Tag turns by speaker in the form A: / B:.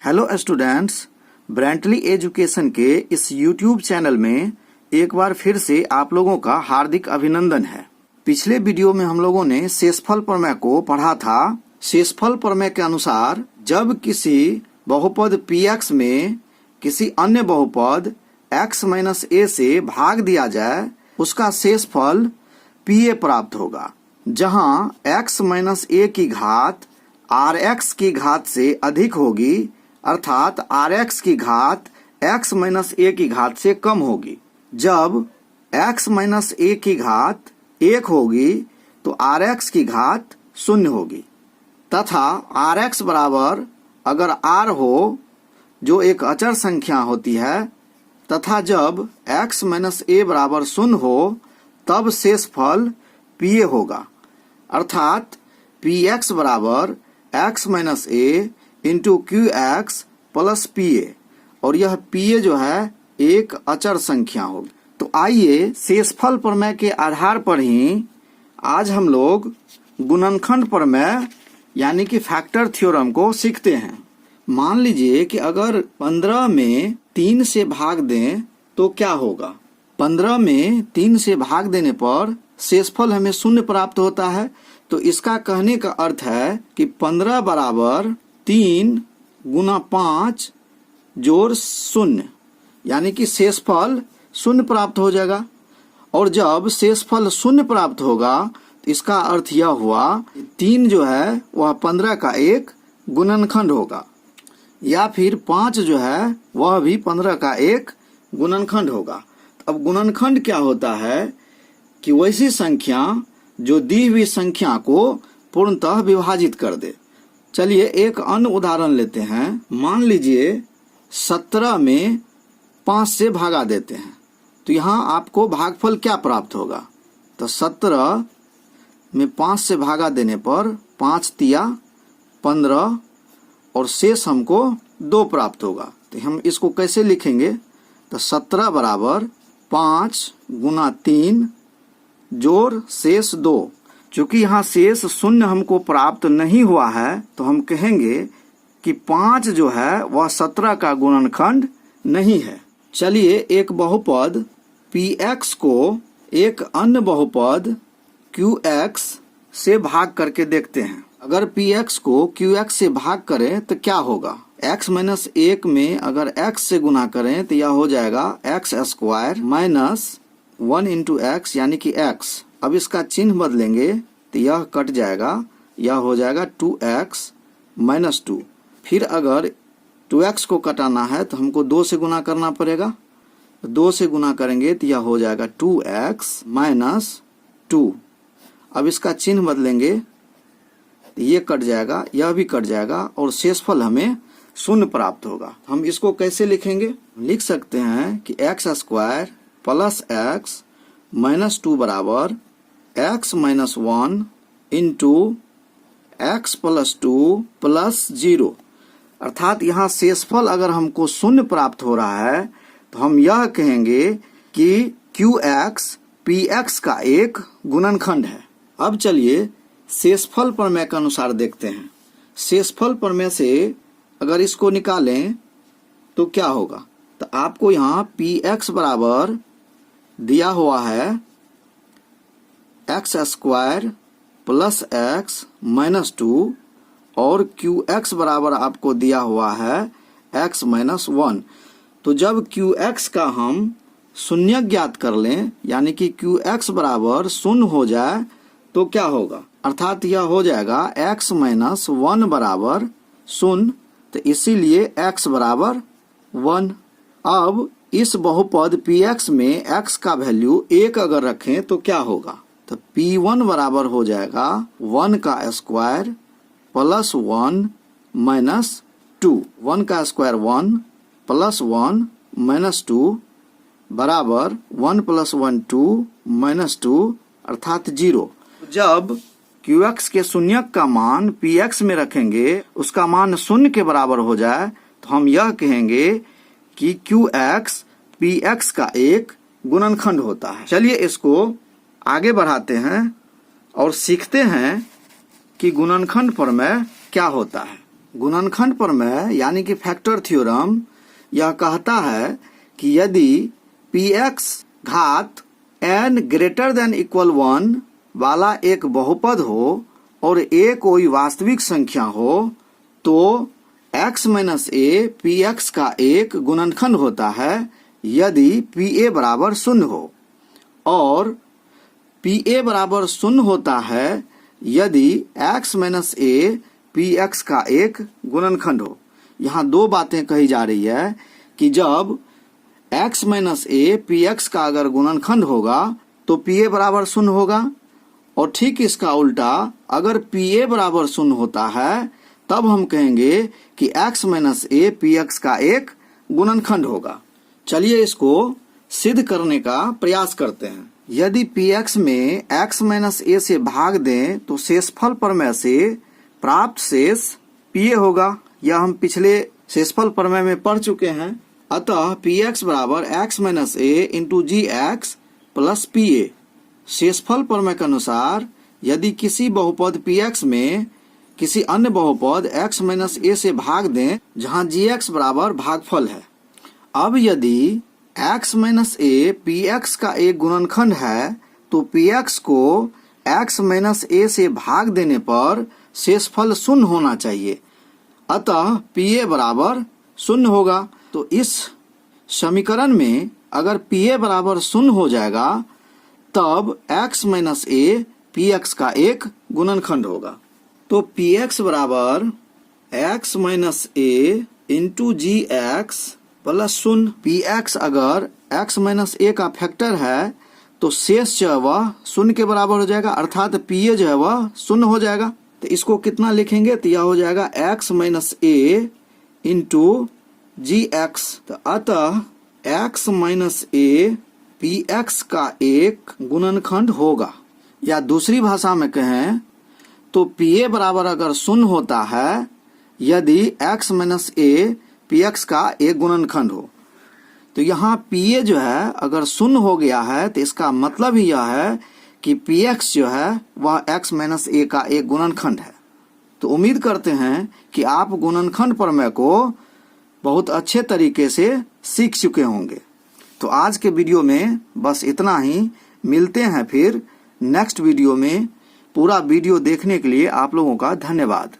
A: Hello students, ब्रेंटली education के इस YouTube channel में एक बार फिर से आप लोगों का हार्दिक अभिनंदन है। पिछले वीडियो में हम लोगों ने शेषफल प्रमेय को पढ़ा था। शेषफल प्रमेय के अनुसार जब किसी बहुपद px में किसी अन्य बहुपद x माइनस a से भाग दिया जाए, उसका शेषफल pa प्राप्त होगा, जहां x माइनस a की घात rx की घात से अधिक होगी, अर्थात rx की घात x माइनस a की घात से कम होगी। जब x माइनस a की घात 1 होगी तो rx की घात 0 होगी, तथा rx बराबर अगर r हो जो एक अचर संख्या होती है, तथा जब x माइनस a बराबर 0 हो तब शेषफल pa होगा, अर्थात px बराबर x minus a into qx plus pa, और यह pa जो है एक अचर संख्या होगी। तो आइए शेषफल प्रमेय के आधार पर ही आज हम लोग गुणनखंड प्रमेय यानी कि फैक्टर थ्योरम को सीखते हैं। मान लीजिए कि अगर 15 में 3 से भाग दें तो क्या होगा। 15 में 3 से भाग देने पर शेषफल हमें 0 प्राप्त होता है। तो इसका कहने का अर्थ है कि 15 बराबर 3 गुना 5 जोड़ 0, यानी कि शेषफल 0 प्राप्त हो जाएगा। और जब शेषफल 0 प्राप्त होगा तो इसका अर्थ यह हुआ 3 जो है वह 15 का एक गुणनखंड होगा, या फिर 5 जो है वह भी 15 का एक गुणनखंड होगा। अब गुणनखंड क्या होता है कि वैसी संख्या जो दी हुई संख्या को पूर्णतः विभाजित कर दे। चलिए एक अन्य उदाहरण लेते हैं। मान लीजिए 17 में 5 से भागा देते हैं, तो यहाँ आपको भागफल क्या प्राप्त होगा। तो 17 में 5 से भागा देने पर 5 तिया 15 और शेष हमको 2 प्राप्त होगा। तो हम इसको कैसे लिखेंगे। तो 17 बराबर 5 गुना 3 जोड़ शेष 2। चूंकि यहाँ शेष 0 हमको प्राप्त नहीं हुआ है, तो हम कहेंगे कि 5 जो है वह 17 का गुणनखंड नहीं है। चलिए एक बहुपद px को एक अन्य बहुपद qx से भाग करके देखते हैं। अगर px को qx से भाग करें तो क्या होगा। x माइनस 1 में अगर x से गुना करें तो यह हो जाएगा x square minus 1 into x, यानी कि x। अब इसका चिन्ह बदलेंगे तो यह कट जाएगा, यह हो जाएगा 2x माइनस 2। फिर अगर 2x को कटाना है तो हमको 2 से गुना करना पड़ेगा। 2 से गुना करेंगे तो यह हो जाएगा 2x माइनस 2। अब इसका चिन्ह बदलेंगे तो ये कट जाएगा, यह भी कट जाएगा, और शेषफल हमें 0 प्राप्त होगा। हम इसको कैसे लिखेंगे। लिख सकते हैं कि x square plus x minus 2 बराबर x minus 1 into x plus 2 plus 0। अर्थात यहाँ शेषफल अगर हमको 0 प्राप्त हो रहा है तो हम यह कहेंगे कि qx px का एक गुणनखंड है। अब चलिए शेषफल प्रमेय के अनुसार देखते हैं। शेषफल प्रमेय से अगर इसको निकालें तो क्या होगा। तो आपको यहाँ px बराबर दिया हुआ है x square plus x minus 2, और qx बराबर आपको दिया हुआ है x माइनस 1। तो जब qx का हम शून्य ज्ञात कर लें, यानी कि qx बराबर 0 हो जाए तो क्या होगा। अर्थात यह हो जाएगा x माइनस 1 बराबर 0। तो इसीलिए x बराबर 1। अब इस बहुपद px में x का वैल्यू 1 अगर रखें तो क्या होगा। तो p1 बराबर हो जाएगा 1 का स्क्वायर प्लस 1 माइनस 2। 1 का स्क्वायर 1 प्लस 1 माइनस 2 बराबर 1 प्लस 1 2 माइनस 2, अर्थात 0। जब qx के शून्यक का मान px में रखेंगे, उसका मान 0 के बराबर हो जाए, तो हम यह कहेंगे कि qx px का एक गुणनखंड होता है। चलिए इसको आगे बढ़ाते हैं और सीखते हैं कि गुणनखंड प्रमेय क्या होता है। गुणनखंड प्रमेय यानी कि फैक्टर थ्योरम यह कहता है कि यदि px घात n ग्रेटर देन इक्वल 1 वाला एक बहुपद हो और a कोई वास्तविक संख्या हो तो x माइनस a px का एक गुणनखंड होता है यदि pa बराबर 0 हो, और pa बराबर 0 होता है यदि x माइनस a px का एक गुणनखंड हो। यहाँ दो बातें कही जा रही है कि जब x माइनस a px का अगर गुणनखंड होगा तो pa बराबर 0 होगा, और ठीक इसका उल्टा अगर pa बराबर 0 होता है तब हम कहेंगे कि x माइनस a px का एक गुणनखंड होगा। चलिए इसको सिद्ध करने का प्रयास करते हैं। यदि px में x माइनस a से भाग दें तो शेषफल प्रमेय से प्राप्त शेष pa होगा। यह हम पिछले शेषफल प्रमेय में पढ़ चुके हैं। अतः px बराबर x minus a into g x plus pa। शेषफल प्रमेय के अनुसार यदि किसी बहुपद px में किसी अन्य बहुपद x माइनस a से भाग दें जहां gx बराबर भागफल है। अब यदि x माइनस a px का एक गुणनखंड है तो px को x माइनस a से भाग देने पर शेषफल 0 होना चाहिए, अतः pa बराबर 0 होगा। तो इस समीकरण में अगर pa बराबर 0 हो जाएगा तब x माइनस a px का एक गुणनखंड होगा। तो px बराबर x minus a into g x plus 0। px अगर x माइनस a का फैक्टर है तो शेष जो है वह 0 के बराबर हो जाएगा, अर्थात pa जो है वह 0 हो जाएगा। तो इसको कितना लिखेंगे तो यह हो जाएगा x minus a into g x. तो अतः x माइनस a px का एक गुणनखंड होगा, या दूसरी भाषा में कहें तो pa बराबर अगर 0 होता है यदि x माइनस a px का एक गुणनखंड हो, तो यहाँ pa जो है अगर 0 हो गया है तो इसका मतलब ही यह है कि px जो है वह x माइनस a का एक गुणनखंड है। तो उम्मीद करते हैं कि आप गुणनखंड प्रमेय को बहुत अच्छे तरीके से सीख चुके होंगे। तो आज के वीडियो में बस इतना ही। मिलते हैं फिर नेक्स्ट वीडियो में। पूरा वीडियो देखने के लिए आप लोगों का धन्यवाद।